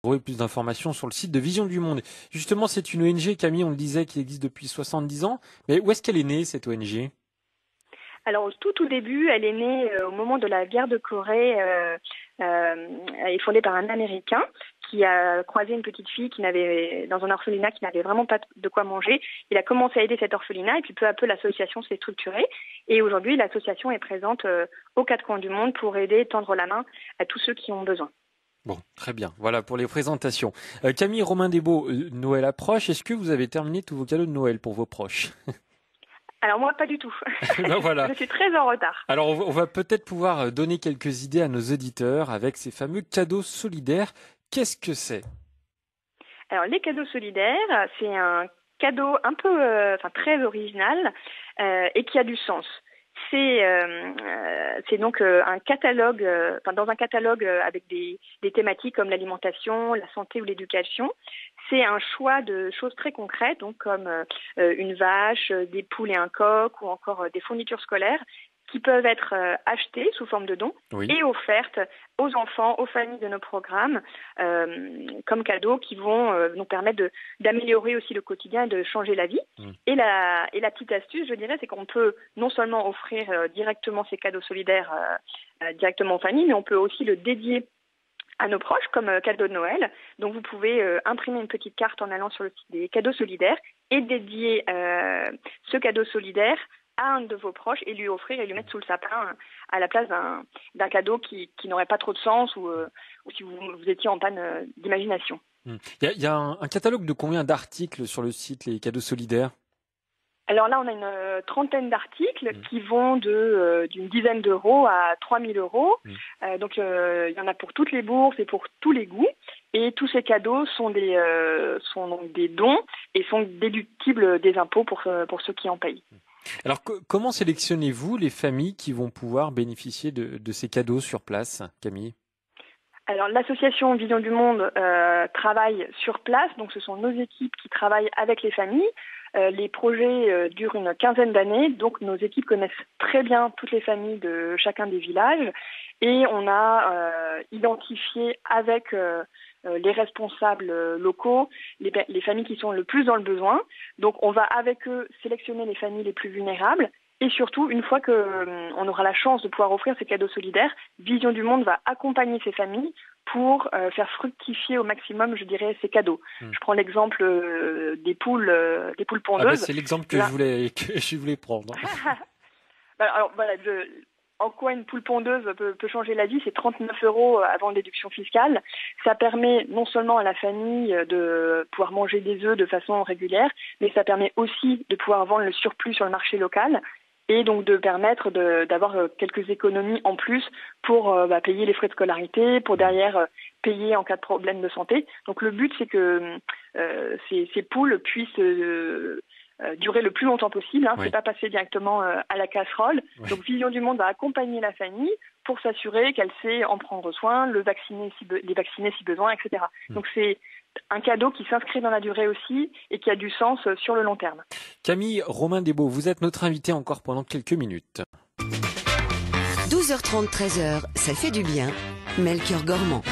Trouver plus d'informations sur le site de Vision du Monde. Justement, c'est une ONG, Camille, on le disait, qui existe depuis 70 ans. Mais où est-ce qu'elle est née, cette ONG? Alors au tout début, elle est née au moment de la guerre de Corée. Elle est fondée par un Américain qui a croisé une petite fille dans un orphelinat qui n'avait vraiment pas de quoi manger. Il a commencé à aider cet orphelinat et puis peu à peu l'association s'est structurée. Et aujourd'hui, l'association est présente aux quatre coins du monde pour aider, tendre la main à tous ceux qui ont besoin. Bon, très bien. Voilà pour les présentations. Camille, Romain Desbeaux, Noël approche. Est-ce que vous avez terminé tous vos cadeaux de Noël pour vos proches? Alors moi, pas du tout. Ben voilà. Je suis très en retard. Alors, on va peut-être pouvoir donner quelques idées à nos auditeurs avec ces fameux cadeaux solidaires. Qu'est-ce que c'est? Alors, les cadeaux solidaires, c'est un cadeau un peu, très original et qui a du sens. C'est donc un catalogue, dans un catalogue avec des thématiques comme l'alimentation, la santé ou l'éducation. C'est un choix de choses très concrètes, donc comme une vache, des poules et un coq, ou encore des fournitures scolaires, qui peuvent être achetées sous forme de dons et offertes aux enfants, aux familles de nos programmes, comme cadeaux qui vont nous permettre d'améliorer aussi le quotidien et de changer la vie. Et la petite astuce, je dirais, c'est qu'on peut non seulement offrir directement ces cadeaux solidaires directement aux familles, mais on peut aussi le dédier à nos proches comme cadeau de Noël. Donc vous pouvez imprimer une petite carte en allant sur le site des cadeaux solidaires et dédier ce cadeau solidaire à un de vos proches et lui offrir et lui mettre sous le sapin à la place d'un cadeau qui n'aurait pas trop de sens ou si vous étiez en panne d'imagination. Il y a un catalogue de combien d'articles sur le site, les cadeaux solidaires? Alors là, on a une trentaine d'articles qui vont d'une dizaine d'euros à 3000 euros. Donc, il y en a pour toutes les bourses et pour tous les goûts. Et tous ces cadeaux sont donc des dons et sont déductibles des impôts pour ceux qui en payent. Alors, comment sélectionnez-vous les familles qui vont pouvoir bénéficier de ces cadeaux sur place, Camille? Alors, l'association Vision du Monde travaille sur place. Donc, ce sont nos équipes qui travaillent avec les familles. Les projets durent une quinzaine d'années, donc nos équipes connaissent très bien toutes les familles de chacun des villages et on a identifié avec les responsables locaux les familles qui sont le plus dans le besoin. Donc on va avec eux sélectionner les familles les plus vulnérables et surtout, une fois qu'on aura la chance de pouvoir offrir ces cadeaux solidaires, Vision du Monde va accompagner ces familles pour faire fructifier au maximum, je dirais, ces cadeaux. Je prends l'exemple des poules pondeuses. C'est l'exemple que je voulais prendre. Alors voilà, en quoi une poule pondeuse peut changer la vie, c'est 39 € avant déduction fiscale. Ça permet non seulement à la famille de pouvoir manger des œufs de façon régulière, mais ça permet aussi de pouvoir vendre le surplus sur le marché local et donc de permettre d'avoir quelques économies en plus pour payer les frais de scolarité, pour derrière payer en cas de problème de santé. Donc le but, c'est que ces poules puissent durer le plus longtemps possible. C'est pas passer directement à la casserole. Donc Vision du Monde va accompagner la famille pour s'assurer qu'elle sait en prendre soin, les vacciner si besoin, etc. Donc c'est un cadeau qui s'inscrit dans la durée aussi et qui a du sens sur le long terme. Camille, Romain Desbeaux, vous êtes notre invité encore pendant quelques minutes. 12h30, 13h, ça fait du bien. Melchior Gormand.